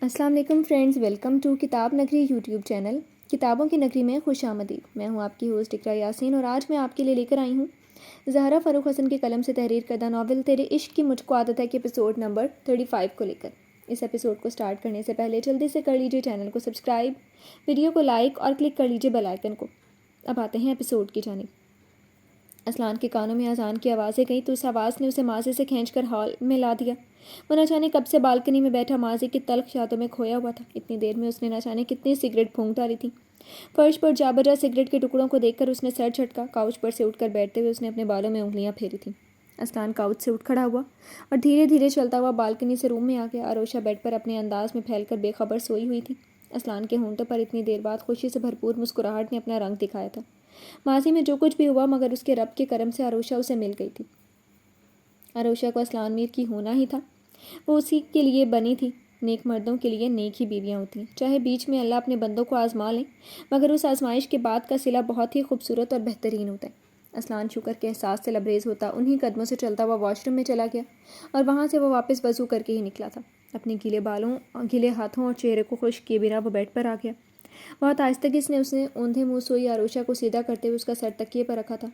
السلام علیکم friends, welcome to کتاب نگری یوٹیوب چینل۔ کتابوں کی نگری میں خوش آمدید۔ میں ہوں آپ کی ہوسٹ اقرا یاسین اور آج میں آپ کے لیے لے کر آئی ہوں زہرا فاروق حسن کے قلم سے تحریر کردہ ناول تیرے عشق کی مجھ کو عادت ہے کے ایپیسوڈ نمبر 35 کو لے کر۔ اس ایپیسوڈ کو سٹارٹ کرنے سے پہلے جلدی سے کر لیجیے چینل کو سبسکرائب، ویڈیو کو لائک اور کلک کر لیجیے بیل آئکن کو۔ اب آتے ہیں ایپیسوڈ کی جانب۔ اسلان کے کانوں میں اذان کی آوازیں گئیں تو اس آواز نے اسے ماضی سے کھینچ کر ہال میں لا دیا۔ وہ نہ جانے کب سے بالکنی میں بیٹھا ماضی کی تلخ یادوں میں کھویا ہوا تھا۔ اتنی دیر میں اس نے نہ جانے کتنی سگریٹ پھونک ڈالی تھی۔ فرش پر جا بجا سگریٹ کے ٹکڑوں کو دیکھ کر اس نے سر جھٹکا۔ کاؤچ پر سے اٹھ کر بیٹھتے ہوئے اس نے اپنے بالوں میں انگلیاں پھیری تھیں۔ اسلان کاؤچ سے اٹھ کھڑا ہوا اور دھیرے دھیرے چلتا ہوا بالکنی سے روم میں آ گیا۔ آروشہ بیڈ پر اپنے انداز میں پھیل کر بے خبر سوئی ہوئی تھی۔ اسلان کے ہونٹوں پر اتنی دیر بعد خوشی سے بھرپور مسکراہٹ نے اپنا رنگ دکھایا تھا۔ ماضی میں جو کچھ بھی ہوا مگر اس کے رب کے کرم سے آروشہ اسے مل گئی تھی۔ آروشہ کو اسلان میر کی ہونا ہی تھا۔ وہ اسی کے لیے بنی تھی۔ نیک مردوں کے لیے نیک ہی بیویاں ہوتی ہیں، چاہے بیچ میں اللہ اپنے بندوں کو آزما لیں، مگر اس آزمائش کے بعد کا صلہ بہت ہی خوبصورت اور بہترین ہوتا ہے۔ اسلان شکر کے احساس سے لبریز ہوتا انہی قدموں سے چلتا ہوا واش روم میں چلا گیا اور وہاں سے وہ واپس وضو کر کے ہی نکلا تھا۔ اپنے گیلے ہاتھوں اور چہرے کو خشک کیے بنا وہ بیڈ پر آ گیا۔ بہت آہستگی سے اس نے اوندھے منہ سوئی آروشہ کو سیدھا کرتے ہوئے اس کا سر تکیے پر رکھا تھا۔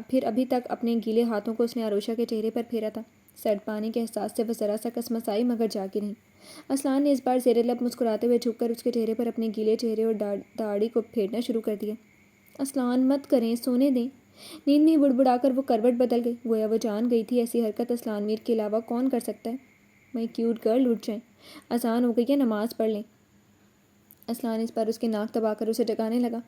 پھر ابھی تک اپنے گیلے ہاتھوں کو اس نے آروشہ کے چہرے پر پھیرا تھا۔ سرد پانی کے احساس سے وہ ذرا سا کسمسائی مگر جاگی نہیں۔ اسلان نے اس بار زیر لب مسکراتے ہوئے جھک کر اس کے چہرے پر اپنے گیلے چہرے اور داڑھی کو پھیرنا شروع کر دیا۔ اسلان مت کریں، سونے دیں۔ نیند میں بڑبڑا کر وہ کروٹ بدل گئی، گویا وہ جان گئی تھی ایسی حرکت اسلان میر کے علاوہ کون کر سکتا ہے۔ مائی کیوٹ گرل، اٹھ جائیں، اذان ہو گئی ہے، نماز پڑھ لیں۔ اسلان اس پر اس کے ناک دبا کر اسے جگانے لگا۔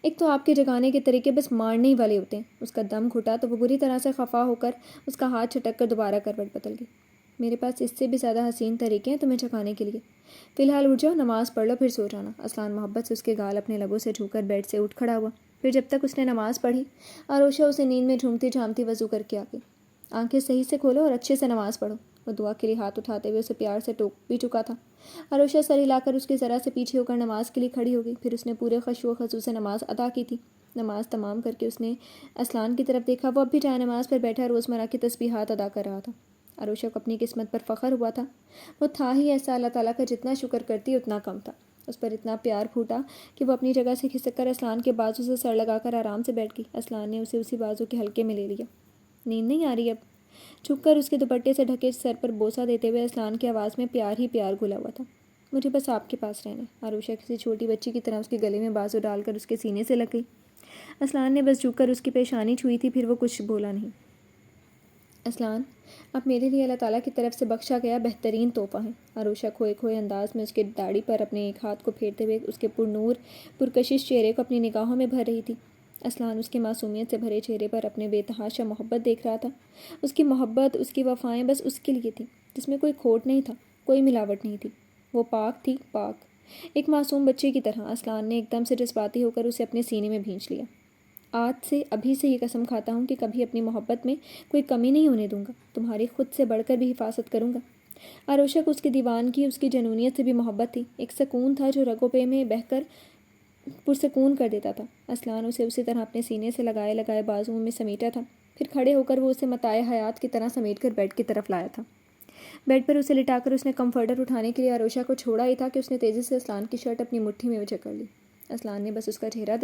ایک تو آپ کے جگانے کے طریقے بس مارنے ہی والے ہوتے ہیں۔ اس کا دم گھٹا تو وہ بری طرح سے خفا ہو کر اس کا ہاتھ چھٹک کر دوبارہ کروٹ بدل گئی۔ میرے پاس اس سے بھی زیادہ حسین طریقے ہیں تمہیں جگانے کے لیے۔ فی الحال اٹھ جاؤ، نماز پڑھ لو، پھر سو جانا۔ اسلان محبت سے اس کے گال اپنے لبوں سے چھو کر بیڈ سے اٹھ کھڑا ہوا۔ پھر جب تک اس نے نماز پڑھی، آروشہ اسے نیند میں جھومتی جھامتی وضو کر کے آ گئی۔ آنکھیں صحیح سے کھولو اور اچھے سے نماز پڑھو۔ وہ دعا کے لیے ہاتھ اٹھاتے ہوئے اسے پیار سے ٹوک بھی چکا تھا۔ آروشہ سر ہلا کر اس کے ذرا سے پیچھے ہو کر نماز کے لیے کھڑی ہو گئی۔ پھر اس نے پورے خشوع و خضوع سے نماز ادا کی تھی۔ نماز تمام کر کے اس نے اسلان کی طرف دیکھا۔ وہ اب بھی جائے نماز پر بیٹھا روزمرہ کی تسبیحات ادا کر رہا تھا۔ آروشہ کو اپنی قسمت پر فخر ہوا تھا۔ وہ تھا ہی ایسا، اللہ تعالیٰ کا جتنا شکر کرتی اتنا کم تھا۔ اس پر اتنا پیار پھوٹا کہ وہ اپنی جگہ سے کھسک کر اسلان کے بازو سے سر لگا کر آرام سے بیٹھ گئی۔ اسلان نے اسے اسی بازو کے حلقے میں لے لیا۔ نیند نہیں آ رہی اب؟ چھپ کر اس کے دوپٹے سے ڈھکے سر پر بوسہ دیتے ہوئے اسلان کی آواز میں پیار ہی پیار گھلا ہوا تھا۔ مجھے بس آپ کے پاس رہنا ہے۔ آروشہ کسی چھوٹی بچی کی طرح اس کے گلے میں بازو ڈال کر اس کے سینے سے لگ گئی۔ اسلان نے بس جھک کر اس کی پیشانی چھوئی تھی، پھر وہ کچھ بولا نہیں۔ اسلان، آپ میرے لیے اللہ تعالیٰ کی طرف سے بخشا گیا بہترین تحفہ ہیں۔ آروشہ کھوئے کھوئے انداز میں اس کے داڑھی پر اپنے ایک ہاتھ کو پھیرتے ہوئے اس کے پرنور پرکشش چہرے کو اپنی نگاہوں میں بھر رہی تھی۔ اسلان اس کے معصومیت سے بھرے چہرے پر اپنے بے تحاشا محبت دیکھ رہا تھا۔ اس کی محبت، اس کی وفائیں بس اس کے لیے تھیں، جس میں کوئی کھوٹ نہیں تھا، کوئی ملاوٹ نہیں تھی۔ وہ پاک تھی، پاک، ایک معصوم بچے کی طرح۔ اسلان نے ایک دم سے جذباتی ہو کر اسے اپنے سینے میں بھینچ لیا۔ آج سے، ابھی سے یہ قسم کھاتا ہوں کہ کبھی اپنی محبت میں کوئی کمی نہیں ہونے دوں گا، تمہاری خود سے بڑھ کر بھی حفاظت کروں گا۔ آروشہ کو اس کی دیوانگی، اس کی جنونیت سے بھی محبت تھی۔ ایک سکون تھا جو رگوں پے میں بہہ کر پرسکون کر دیتا تھا۔ اسلان اسے اسی طرح اپنے سینے سے لگائے لگائے بازوؤں میں سمیٹا تھا۔ پھر کھڑے ہو کر وہ اسے متاع حیات کی طرح سمیٹ کر بیڈ کی طرف لایا تھا۔ بیڈ پر اسے لٹا کر اس نے کمفرٹر اٹھانے کے لیے آروشہ کو چھوڑا ہی تھا کہ اس نے تیزی سے اسلان کی شرٹ اپنی مٹھی میں جکڑ لی۔ اسلان نے بس اس کا چہرہ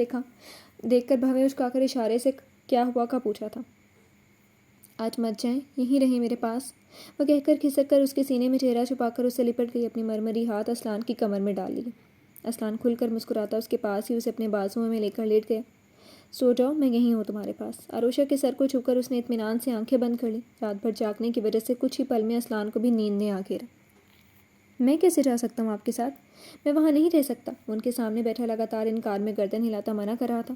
دیکھ کر بھویں اچکا کر اشارے سے کیا ہوا کا پوچھا تھا۔ آج مت جائیں، یہیں رہیں میرے پاس، وہ کہہ کر کھسک کر اس کے سینے میں چہرہ چھپا کر اسے لپٹ گئی۔ اپنی مرمری ہاتھ اسلان کی کمر میں ڈال لیے۔ اسلان کھل کر مسکراتا اس کے پاس ہی اسے اپنے بازوؤں میں لے کر لیٹ گیا۔ سو جاؤ، میں یہیں ہوں تمہارے پاس۔ آروشہ کے سر کو چھو کر اس نے اطمینان سے آنکھیں بند کر لی۔ رات بھر جاگنے کی وجہ سے کچھ ہی پل میں اسلان کو بھی نیند نے آ گھیرا۔ میں کیسے جا سکتا ہوں آپ کے ساتھ؟ میں وہاں نہیں رہ سکتا، وہ ان کے سامنے بیٹھا لگاتار انکار میں گردن ہلاتا منع کر رہا تھا۔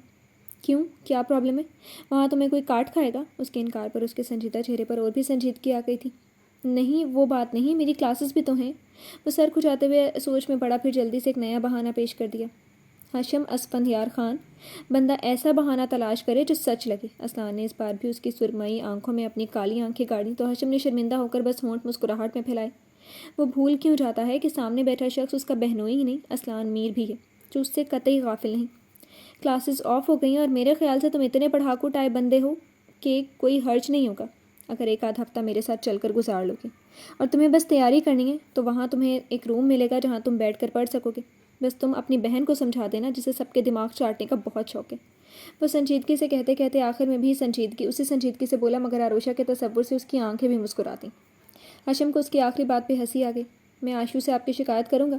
کیوں، کیا پرابلم ہے؟ وہاں تمہیں کوئی کاٹ کھائے گا؟ اس کے انکار پر اس کے سنجیدہ چہرے پر اور بھی سنجیدگی آ گئی تھی۔ نہیں، وہ بات نہیں، میری کلاسز بھی تو ہیں۔ وہ سر کھجاتے ہوئے سوچ میں پڑا، پھر جلدی سے ایک نیا بہانہ پیش کر دیا۔ ہاشم اسفندیار خان، بندہ ایسا بہانہ تلاش کرے جو سچ لگے۔ اسلان نے اس بار بھی اس کی سرمئی آنکھوں میں اپنی کالی آنکھیں گاڑی تو ہاشم نے شرمندہ ہو کر بس ہونٹ مسکراہٹ میں پھیلائے۔ وہ بھول کیوں جاتا ہے کہ سامنے بیٹھا شخص اس کا بہنوئی ہی نہیں، اسلان میر بھی ہے، جو اس سے قطعی غافل نہیں۔ کلاسز آف ہو گئی ہیں اور میرے خیال سے تم اتنے پڑھاکو ٹائپ بندے ہو کہ کوئی حرج نہیں ہوگا۔ اگر ایک آدھ ہفتہ میرے ساتھ چل کر گزار لو گے اور تمہیں بس تیاری کرنی ہے تو وہاں تمہیں ایک روم ملے گا جہاں تم بیٹھ کر پڑھ سکو گے. بس تم اپنی بہن کو سمجھا دینا جسے سب کے دماغ چاٹنے کا بہت شوق ہے. وہ سنجیدگی سے کہتے کہتے آخر میں بھی اسی سنجیدگی سے بولا مگر آروشا کے تصور سے اس کی آنکھیں بھی مسکراتیں. ہاشم کو اس کی آخری بات پہ ہنسی آ گئی. میں آشو سے آپ کی شکایت کروں گا،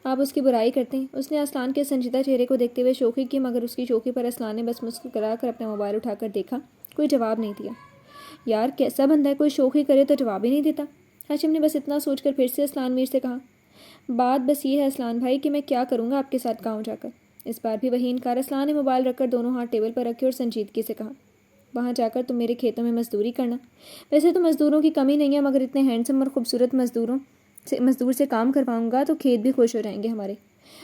آپ اس کی برائی کرتے ہیں. اس نے اسلان کے سنجیدہ چہرے کو دیکھتے ہوئے شوخی کی مگر اس کی شوخی پر اسلان نے بس مسکرا کر اپنا موبائل اٹھا کر دیکھا، کوئی جواب نہیں دیا. یار کیسا بندہ ہے، کوئی شوخی کرے تو جواب ہی نہیں دیتا. ہاشم نے بس اتنا سوچ کر پھر سے اسلان میر سے کہا، بات بس یہ ہے اسلان بھائی کہ میں کیا کروں گا آپ کے ساتھ گاؤں جا کر. اس بار بھی وہی انکار. اسلان نے موبائل رکھ کر دونوں ہاتھ ٹیبل پر رکھے اور سنجیدگی سے کہا، وہاں جا کر تم میرے کھیتوں میں مزدوری کرنا. ویسے تو مزدوروں کی کمی نہیں ہے مگر اتنے ہینڈسم اور خوبصورت مزدور سے کام کرواؤں گا تو کھیت بھی خوش ہو جائیں گے ہمارے.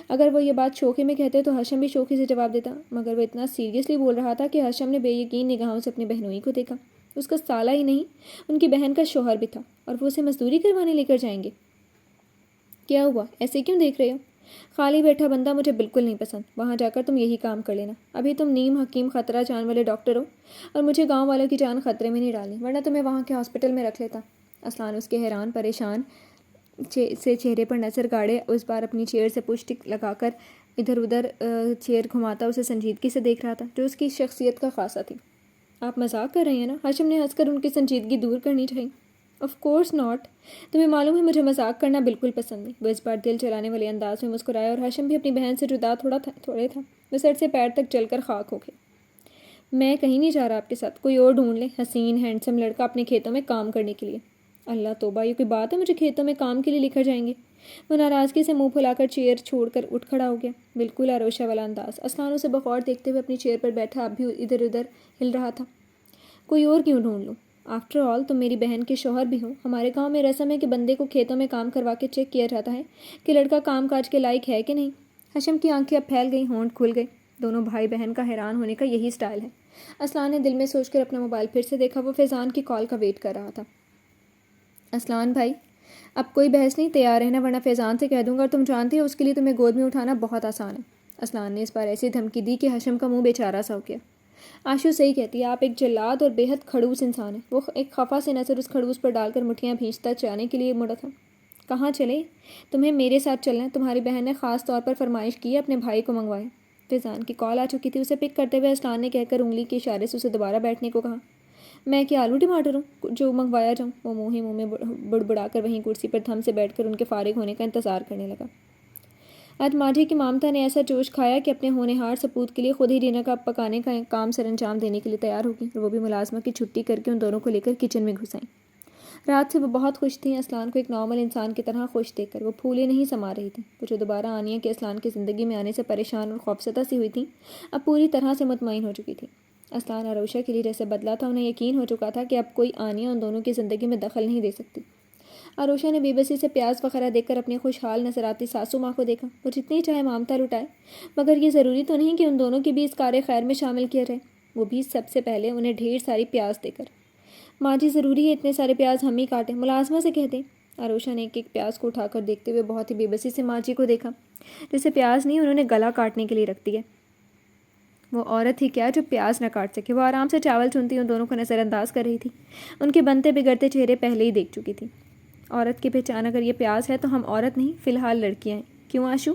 اگر وہ یہ بات شوخی میں کہتے تو ہاشم بھی شوخی سے جواب دیتا مگر وہ اتنا سیریسلی بول رہا تھا کہ ہاشم نے بے یقین نگاہوں سے اپنی بہنوئی کو دیکھا. اس کا سالہ ہی نہیں، ان کی بہن کا شوہر بھی تھا اور وہ اسے مزدوری کروانے لے کر جائیں گے. کیا ہوا، ایسے کیوں دیکھ رہے ہو؟ خالی بیٹھا بندہ مجھے بالکل نہیں پسند. وہاں جا کر تم یہی کام کر لینا. ابھی تم نیم حکیم خطرہ جان والے ڈاکٹر ہو اور مجھے گاؤں والوں کی جان خطرے میں نہیں ڈالنی، ورنہ تمہیں وہاں کے ہاسپٹل میں رکھ لیتا. اسلان اس کے حیران پریشان سے چہرے پر نظر گاڑے اس بار اپنی چیئر سے پشت لگا کر ادھر ادھر چیئر گھماتا اسے سنجیدگی سے دیکھ رہا تھا جو اس کی شخصیت کا خاصہ تھی. آپ مذاق کر رہے ہیں نا؟ ہاشم نے ہنس کر ان کی سنجیدگی دور کرنی چاہیے. آف کورس ناٹ، تمہیں معلوم ہے مجھے مذاق کرنا بالکل پسند نہیں. وہ اس بار دل چلانے والے انداز میں مسکرایا اور ہاشم بھی اپنی بہن سے جدا تھوڑے تھا. وہ سر سے پیر تک جل کر خاک ہو گیا. میں کہیں نہیں جا رہا آپ کے ساتھ، کوئی اور ڈھونڈ لیں حسین ہینڈسم لڑکا اپنے کھیتوں میں کام کرنے کے لیے. اللہ توبہ، یہ کوئی بات ہے مجھے کھیتوں میں کام کے لیے لے کر جائیں گے؟ وہ ناراضگی سے منہ پھلا کر چیئر چھوڑ کر اٹھ کھڑا ہو گیا. بالکل آروشا والا انداز. اسلان اسے بغور دیکھتے ہوئے اپنی چیئر پر بیٹھا اب بھی ادھر ادھر ہل رہا تھا. کوئی اور کیوں ڈھونڈ لوں؟ آفٹر آل تم میری بہن کے شوہر بھی ہو. ہمارے گاؤں میں رسم ہے کہ بندے کو کھیتوں میں کام کروا کے چیک کیا جاتا ہے کہ لڑکا کام کاج کے لائق ہے کہ نہیں. ہاشم کی آنکھیں اب پھیل گئیں، ہونٹ کھل گئے. دونوں بھائی بہن کا حیران ہونے کا یہی سٹائل ہے. اسلان نے دل میں سوچ کر اپنا موبائل پھر سے دیکھا. وہ فیضان کی کال کا ویٹ کر رہا تھا. اسلان بھائی اب کوئی بحث نہیں، تیار رہنا ورنہ فیضان سے کہہ دوں گا اور تم جانتے ہو اس کے لیے تمہیں گود میں اٹھانا بہت آسان ہے. اسلان نے اس بار ایسی دھمکی دی کہ ہاشم کا منہ بیچارہ سا ہو گیا. آشو صحیح کہتی ہے، آپ ایک جلاد اور بے حد کھڑوس انسان ہیں. وہ ایک خفا سے نظر اس کھڑوس پر ڈال کر مٹھیاں بھینچتا جانے کے لیے مڑا تھا. کہاں چلے؟ تمہیں میرے ساتھ چلنا ہے. تمہاری بہن نے خاص طور پر فرمائش کی ہے اپنے بھائی کو منگوائے. فیضان کی کال آ چکی تھی. اسے پک کرتے ہوئے اسلان نے کہہ کر انگلی کے اشارے سے اسے دوبارہ بیٹھنے کو کہا. میں کیا آلو ٹماٹر ہوں جو منگوایا جاؤں؟ وہ منہ ہی منہ میں بڑبڑا کر وہیں کرسی پر تھم سے بیٹھ کر ان کے فارغ ہونے کا انتظار کرنے لگا. آج ماجی کی مامتا نے ایسا جوش کھایا کہ اپنے ہونہار سپوت کے لیے خود ہی ڈنر کا پکانے کا کام سر انجام دینے کے لیے تیار ہوگی اور وہ بھی ملازمہ کی چھٹی کر کے ان دونوں کو لے کر کچن میں گھس آئیں. رات سے وہ بہت خوش تھیں اسلان کو ایک نارمل انسان کی طرح خوش دیکھ کر. وہ پھولے نہیں سما رہی تھیں. وہ جو دوبارہ آنیہ کے اسلان کی زندگی میں آنے سے پریشان اور خوفزدہ سی ہوئی تھیں اب پوری طرح سے مطمئن ہو چکی تھیں. اسلان آروشا کے لیے جیسے بدلا تھا، انہیں یقین ہو چکا تھا کہ اب کوئی آنیہ ان دونوں کی زندگی میں دخل نہیں دے سکتی. آروشا نے بے بسی سے پیاز وغیرہ دیکھ کر اپنی خوشحال نظر آتی ساسو ماں کو دیکھا. وہ جتنی چاہے مامتا لٹائے مگر یہ ضروری تو نہیں کہ ان دونوں کی بھی اس کار خیر میں شامل کیا جائے، وہ بھی سب سے پہلے انہیں ڈھیر ساری پیاز دے کر. ماں جی ضروری ہے اتنے سارے پیاز ہم ہی کاٹیں، ملازمہ سے کہہ دیں. آروشا نے ایک ایک پیاز کو اٹھا کر دیکھتے ہوئے بہت ہی بے بسی سے ماں جی کو دیکھا جیسے پیاز نہیں انہوں نے گلا کاٹنے کے لیے رکھ دیا. وہ عورت ہی کیا جو پیاز نہ کاٹ سکے. وہ آرام سے چاول چنتی ان دونوں کو نظر انداز کر رہی تھی. ان کے بنتے بگڑتے چہرے پہلے ہی دیکھ چکی تھی. عورت کی پہچان اگر یہ پیاز ہے تو ہم عورت نہیں فی الحال لڑکیاں ہیں. کیوں آشو؟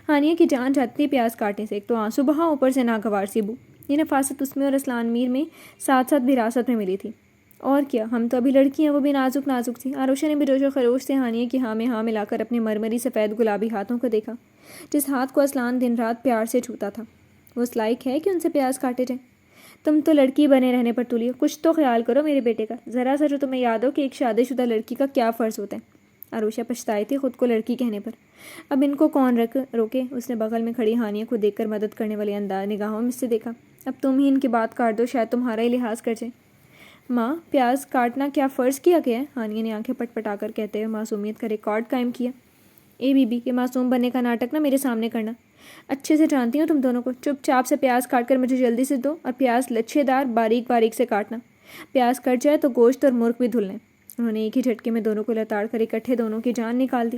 ہانیہ کی جان جاتی ہے پیاز کاٹنے سے. ایک تو آنسو بہا، اوپر سے ناگوار سی بو. یہ نفاست اس میں اور اسلان میر میں ساتھ ساتھ وراثت میں ملی تھی. اور کیا، ہم تو ابھی لڑکی ہیں، وہ بھی نازک نازک سی. آروشا نے بھی جوش و خروش سے ہانیہ کی ہاں میں ہاں ملا کر اپنے مرمری سفید گلابی ہاتھوں کو دیکھا جس ہاتھ کو اسلان دن رات پیار سے چھوتا تھا. وہ اس لائق ہے کہ ان سے پیاز کاٹے جائیں؟ تم تو لڑکی بنے رہنے پر تلی ہو. کچھ تو خیال کرو میرے بیٹے کا. ذرا سا جو تمہیں یاد ہو کہ ایک شادی شدہ لڑکی کا کیا فرض ہوتا ہے. آروشا پچھتائی تھی خود کو لڑکی کہنے پر. اب ان کو کون روکے. اس نے بغل میں کھڑی ہانیہ کو دیکھ کر مدد کرنے والے انداز نگاہوں میں سے دیکھا. اب تم ہی ان کی بات کاٹ دو، شاید تمہارا ہی لحاظ کر جائیں. ماں، پیاز کاٹنا کیا فرض کیا گیا ہے؟ ہانیہ نے آنکھیں پٹ پٹا کر کہتے ہوئے معصومیت کا ریکارڈ قائم کیا. اے بی بی، یہ معصوم بننے کا ناٹک نہ میرے سامنے کرنا. اچھے سے جانتی ہوں تم دونوں کو. چپ چاپ سے پیاز کاٹ کر مجھے جلدی سے دو اور پیاز لچھے دار باریک باریک سے کاٹنا. پیاز کٹ جائے تو گوشت اور مرغ بھی دھل لیں. انہوں نے ایک ہی جھٹکے میں دونوں کو لتاڑ کر اکٹھے دونوں کی جان نکال دی.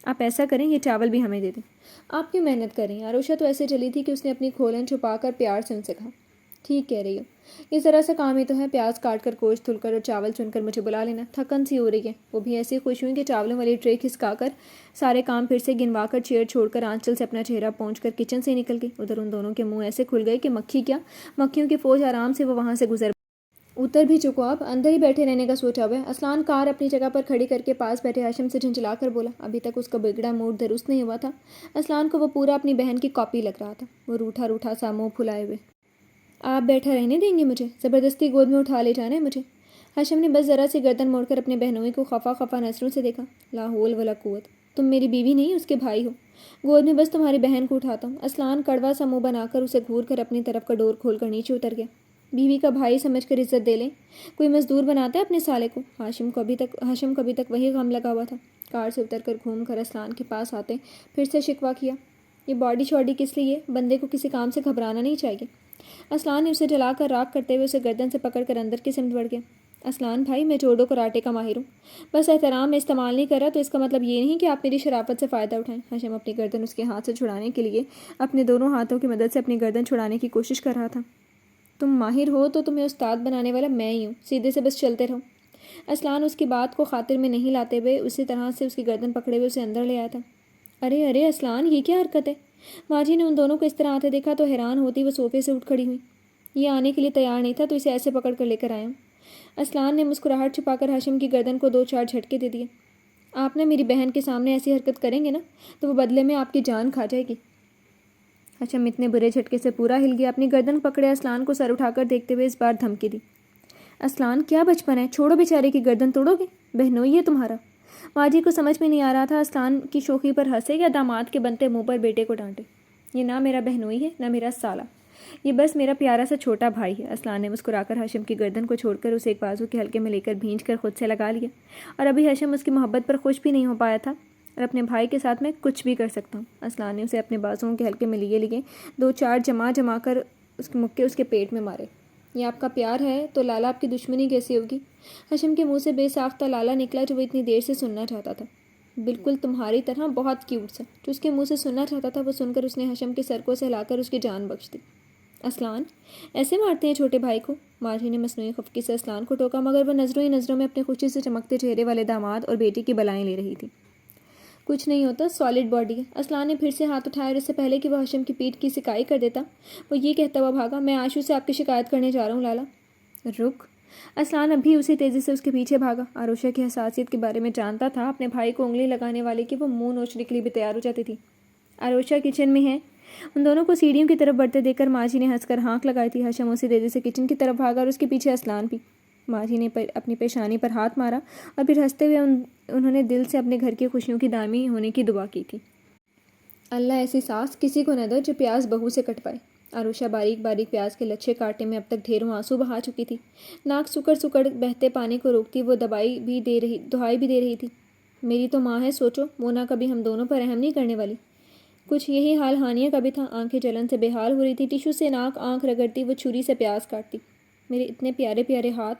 آپ ایسا کریں، یہ چاول بھی ہمیں دے دیں. آپ کیوں محنت کر رہی ہیں؟ آروشا تو ایسے چلی تھی کہ اس نے اپنی کھولن چھپا کر پیار سے ان سے کہا. ٹھیک کہہ رہی ہو، یہ ذرا سا کام ہی تو ہے، پیاز کاٹ کر گوشت دھل کر اور چاول چن کر مجھے بلا لینا، تھکن سی ہو رہی ہے۔ وہ بھی ایسی خوش ہوئی کہ چاولوں والی ٹرے کھسکا کر سارے کام پھر سے گنوا کر چیئر چھوڑ کر آنچل سے اپنا چہرہ پہنچ کر کچن سے نکل گئی۔ ادھر ان دونوں کے منہ ایسے کھل گئے کہ مکھی کیا، مکھیوں کی فوج آرام سے وہ وہاں سے گزر اتر بھی چکو، اب اندر ہی بیٹھے رہنے کا سوچا ہوا ہے۔ اسلان کار اپنی جگہ پر کھڑی کر کے پاس بیٹھے ہاشم سے جھنجھلا کر بولا۔ ابھی تک اس کا بگڑا موڈ درست نہیں ہوا تھا۔ اسلان کو وہ پورا اپنی بہن کی کاپی لگ رہا تھا، وہ روٹھا روٹھا سا منہ پھلائے ہوئے۔ آپ بیٹھا رہنے دیں گے مجھے؟ زبردستی گود میں اٹھا لے جانا ہے مجھے؟ ہاشم نے بس ذرا سی گردن موڑ کر اپنے بہنوئی کو خفا خفا نظروں سے دیکھا۔ لا حول ولا قوت، تم میری بیوی نہیں اس کے بھائی ہو، گود میں بس تمہاری بہن کو اٹھاتا ہوں۔ اسلان کڑوا سا منہ بنا کر اسے گھور کر اپنی طرف کا ڈور کھول کر نیچے اتر گیا۔ بیوی کا بھائی سمجھ کر عزت دے لیں، کوئی مزدور بناتا ہے اپنے سالے کو؟ ہاشم کو ابھی تک وہی غم لگا ہوا تھا۔ کار سے اتر کر گھوم کر اسلان کے پاس آتے پھر سے شکوہ کیا، یہ باڈی شاڈی کس لیے؟ بندے کو کسی کام سے گھبرانا نہیں چاہیے۔ اسلان نے اسے جلا کر راکھ کرتے ہوئے اسے گردن سے پکڑ کر اندر کی سمت بڑھ گیا۔ اسلان بھائی، میں جوڑوں کراٹے کا ماہر ہوں، بس احترام میں استعمال نہیں کر رہا تو اس کا مطلب یہ نہیں کہ آپ میری شرافت سے فائدہ اٹھائیں۔ ہاشم اپنی گردن اس کے ہاتھ سے چھڑانے کے لیے اپنے دونوں ہاتھوں کی مدد سے اپنی گردن چھڑانے کی کوشش کر رہا تھا۔ تم ماہر ہو تو تمہیں استاد بنانے والا میں ہی ہوں، سیدھے سے بس چلتے رہو۔ اسلان اس کی بات کو خاطر میں نہیں لاتے ہوئے اسی طرح سے اس کی گردن پکڑے ہوئے اسے اندر لے آیا تھا۔ ارے ارے اسلان، یہ کیا حرکت ہے؟ ماجی نے ان دونوں کو اس طرح آتے دیکھا تو حیران ہوتی وہ صوفے سے اٹھ کھڑی ہوئی۔ یہ آنے کے لیے تیار نہیں تھا تو اسے ایسے پکڑ کر لے کر آیا ہوں۔ اسلان نے مسکراہٹ چھپا کر ہاشم کی گردن کو 2-4 جھٹکے دے دیے۔ آپ نے میری بہن کے سامنے ایسی حرکت کریں گے نا تو وہ بدلے میں آپ کی جان کھا جائے گی۔ ہاشم اتنے برے جھٹکے سے پورا ہل گیا، اپنی گردن پکڑے اسلان کو سر اٹھا کر دیکھتے ہوئے اس بار دھمکی دی۔ اسلان، کیا بچپن ہے، چھوڑو بیچارے کی گردن توڑو گے؟ بہنوئی ہے تمہارا۔ ماجی کو سمجھ میں نہیں آ رہا تھا اسلان کی شوخی پر ہنسے یا داماد کے بنتے منہ پر بیٹے کو ڈانٹے۔ یہ نہ میرا بہنوئی ہے نہ میرا سالہ، یہ بس میرا پیارا سا چھوٹا بھائی ہے۔ اسلان نے مسکرا کر ہاشم کی گردن کو چھوڑ کر اسے ایک بازو کے حلقے میں لے کر بھینچ کر خود سے لگا لیا، اور ابھی ہاشم اس کی محبت پر خوش بھی نہیں ہو پایا تھا، اور اپنے بھائی کے ساتھ میں کچھ بھی کر سکتا ہوں۔ اسلان نے اسے اپنے بازوؤں کے حلقے میں لیے 2-4 جما کر اس کے مکے اس کے پیٹ میں مارے۔ یہ آپ کا پیار ہے تو لالا آپ کی دشمنی کیسی ہوگی؟ ہاشم کے منہ سے بے ساختہ لالا نکلا جو وہ اتنی دیر سے سننا چاہتا تھا۔ بالکل تمہاری طرح، بہت کیوٹ سا۔ جو اس کے منہ سے سننا چاہتا تھا وہ سن کر اس نے ہاشم کے سر کو سہلا کر اس کی جان بخش دی۔ اسلان، ایسے مارتے ہیں چھوٹے بھائی کو؟ ماجی نے مصنوعی خفگی سے اسلان کو ٹوکا، مگر وہ نظروں ہی نظروں میں اپنے خوشی سے چمکتے چہرے والے داماد اور بیٹی کی بلائیں لے رہی تھی۔ کچھ نہیں ہوتا، سالڈ باڈی ہے۔ اسلان نے پھر سے ہاتھ اٹھایا اور اس سے پہلے کہ وہ ہاشم کی پیٹھ کی سکائی کر دیتا وہ یہ کہتا ہوا بھاگا، میں آشو سے آپ کی شکایت کرنے جا رہا ہوں لالا۔ رک! اسلان اب بھی اسی تیزی سے اس کے پیچھے بھاگا۔ آروشہ کی حساسیت کے بارے میں جانتا تھا، اپنے بھائی کو انگلی لگانے والے کی وہ منہ نوچنے کے لیے بھی تیار ہو جاتی تھی۔ آروشہ کچن میں ہے۔ ان دونوں کو سیڑھیوں کی طرف بڑھتے دیکھ کر ماجی نے ہنس کر ہانک لگائی تھی۔ ہاشم اسی تیزی سے کچن کی طرف بھاگا اور اس کے پیچھے اسلان بھی۔ ماجی نے اپنی پیشانی پر ہاتھ مارا اور پھر ہنستے ہوئے انہوں نے دل سے اپنے گھر کی خوشیوں کی دائمی ہونے کی دعا کی تھی۔ اللہ ایسی ساس کسی کو نہ دے جو پیاز بہو سے کٹ پائے۔ آروشہ باریک باریک پیاز کے لچھے کاٹنے میں اب تک ڈھیروں آنسو بہا چکی تھی۔ ناک سکڑ بہتے پانی کو روکتی وہ دہائی بھی دے رہی تھی۔ میری تو ماں ہے، سوچو، وہ نہ کبھی ہم دونوں پر رحم نہیں کرنے والی۔ کچھ یہی حال ہانیہ کا بھی تھا، آنکھیں جلن سے بے حال ہو رہی تھی، ٹیشو سے آنکھ رگڑتی وہ چھری سے پیاز کاٹتی۔ میرے اتنے پیارے پیارے ہاتھ،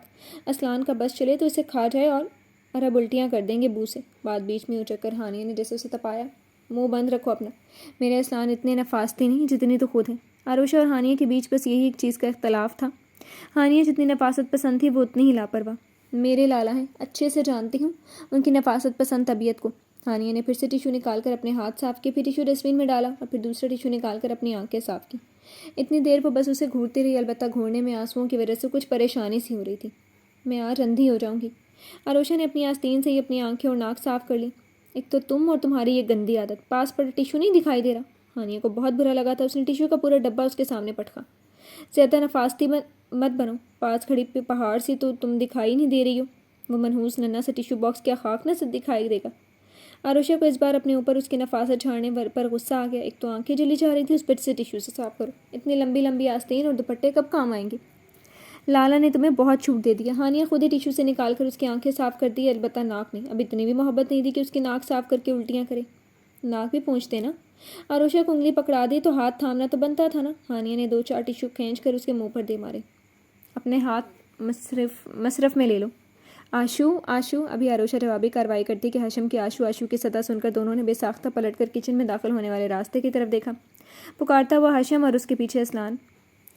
اسلان کا بس چلے تو اسے کھا جائے اور اب الٹیاں کر دیں گے بو سے۔ بات بیچ میں اچک کر ہانیہ نے جیسے اسے تپایا۔ منہ بند رکھو اپنا، میرے اسلان اتنے نفاستی نہیں جتنی تو خود ہیں۔ آروشہ اور ہانیہ کے بیچ بس یہی ایک چیز کا اختلاف تھا، ہانیہ جتنی نفاست پسند تھی وہ اتنی ہی لاپرواہ۔ میرے لالا ہیں، اچھے سے جانتی ہوں ان کی نفاست پسند طبیعت کو۔ ہانیہ نے پھر سے ٹیشو نکال کر اپنے ہاتھ صاف کیے، پھر ٹیشو ڈسٹ بن میں ڈالا اور پھر دوسرا ٹیشو نکال کر اپنی آنکھیں صاف کی۔ اتنی دیر وہ بس اسے گھورتی رہی، البتہ گھورنے میں آنسوؤں کی وجہ سے کچھ پریشانی سی ہو رہی تھی۔ میں آج اندھی ہو جاؤں گی۔ آروشہ نے اپنی آستین سے ہی اپنی آنکھیں اور ناک صاف کر لی۔ ایک تو تم اور تمہاری یہ گندی عادت، پاس پر ٹیشو نہیں دکھائی دے رہا۔ ہانیہ کو بہت برا لگا تھا، اس نے ٹیشو کا پورا ڈبہ اس کے سامنے پٹکا۔ زیادہ نفاستی مت بنو، پاس کھڑی پہاڑ سی تو تم دکھائی نہیں دے رہی ہو، وہ منحوس ننھا سا ٹیشو باکس کیا خاک نہ دکھائی دے گا؟ آروشہ کو اس بار اپنے اوپر اس کی نفاست جھاڑنے پر غصہ آ گیا۔ ایک تو آنکھیں جلی جا رہی تھی، اس پٹ سے ٹیشو سے صاف کرو، اتنی لمبی لمبی آستین اور دوپٹے کب کام آئیں گے؟ لالا نے تمہیں بہت چھوٹ دے دیا۔ ہانیہ خود ہی ٹیشو سے نکال کر اس کی آنکھیں صاف کر دی، البتہ ناک نہیں۔ اب اتنی بھی محبت نہیں تھی کہ اس کی ناک صاف کر کے الٹیاں کرے۔ ناک بھی پونچھتے نا؟ آروشہ کو انگلی پکڑا دی تو ہاتھ تھامنا تو بنتا تھا نا۔ ہانیہ نے 2-4 ٹیشو کھینچ کر اس کے منہ پر دے مارے۔ اپنے ہاتھ مصرف میں لے لو۔ آشو آشو! ابھی آروشہ جوابی کارروائی کرتی کہ ہاشم کی آشو آشو کی صدا سن کر دونوں نے بے ساختہ پلٹ کر کچن میں داخل ہونے والے راستے کی طرف دیکھا۔ پکارتا ہوا ہاشم اور اس کے پیچھے اسلان۔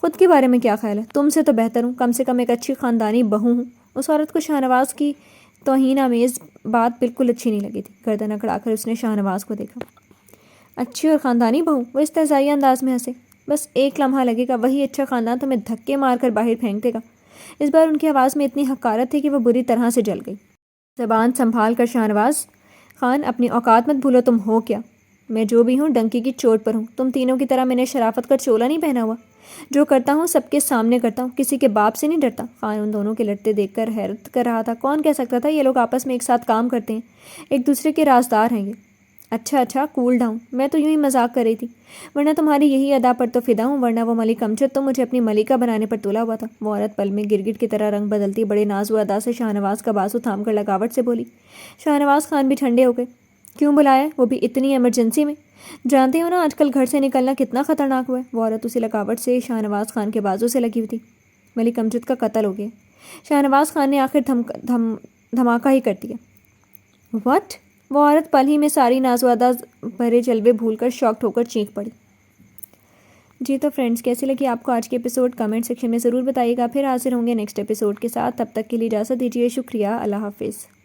خود کے بارے میں کیا خیال ہے؟ تم سے تو بہتر ہوں، کم سے کم ایک اچھی خاندانی بہو ہوں۔ اس عورت کو شاہ نواز کی توہین آمیز بات بالکل اچھی نہیں لگی تھی۔ گردن اکڑا کر اس نے شاہ نواز کو دیکھا۔ اچھی اور خاندانی بہو؟ وہ استہزائی انداز میں ہنسے۔ بس ایک لمحہ لگے گا وہی اچھا خاندان تمہیں دھکے مار کر باہر پھینک دے گا۔ اس بار ان کی آواز میں اتنی حقارت تھی کہ وہ بری طرح سے جل گئی۔ زبان سنبھال کر شاہ نواز خان، اپنی اوقات مت بھولو، تم ہو کیا؟ میں جو بھی ہوں ڈنکی کی چوٹ پر ہوں۔ تم تینوں کی طرح میں نے شرافت کا چولا نہیں پہنا ہوا۔ جو کرتا ہوں سب کے سامنے کرتا ہوں، کسی کے باپ سے نہیں ڈرتا۔ خان ان دونوں کے لڑتے دیکھ کر حیرت کر رہا تھا۔ کون کہہ سکتا تھا یہ لوگ آپس میں ایک ساتھ کام کرتے ہیں، ایک دوسرے کے رازدار ہیں یہ۔ اچھا کول ڈاؤن، میں تو یوں ہی مذاق کر رہی تھی، ورنہ تمہاری یہی ادا پر تو فدا ہوں، ورنہ وہ ملک امجد تو مجھے اپنی ملکہ بنانے پر تولا ہوا تھا۔ وہ عورت پل میں گرگٹ کی طرح رنگ بدلتی بڑے ناز و ادا سے شاہ نواز کا بازو تھام کر لگاوٹ سے بولی۔ شاہ نواز خان بھی ٹھنڈے ہو گئے۔ کیوں بلایا؟ وہ بھی اتنی ایمرجنسی میں؟ جانتے ہو نا آج کل گھر سے نکلنا کتنا خطرناک ہوا ہے۔ وہ عورت اسی لگاوٹ سے شاہ نواز خان کے بازو سے لگی ہوئی تھی۔ ملک امجد کا قتل ہو گیا۔ شاہ نواز خان نے آخر دھماکہ ہی کر دیا۔ واٹ؟ وہ عورت پل ہی میں ساری ناز و ادا بھرے جلوے بھول کر شاکڈ ہو کر چینخ پڑی۔ جی تو فرینڈز، کیسی لگی آپ کو آج کے ایپیسوڈ؟ کمنٹ سیکشن میں ضرور بتائیے گا۔ پھر حاضر ہوں گے نیکسٹ ایپیسوڈ کے ساتھ، تب تک کے لیے اجازت دیجیے۔ شکریہ، اللہ حافظ۔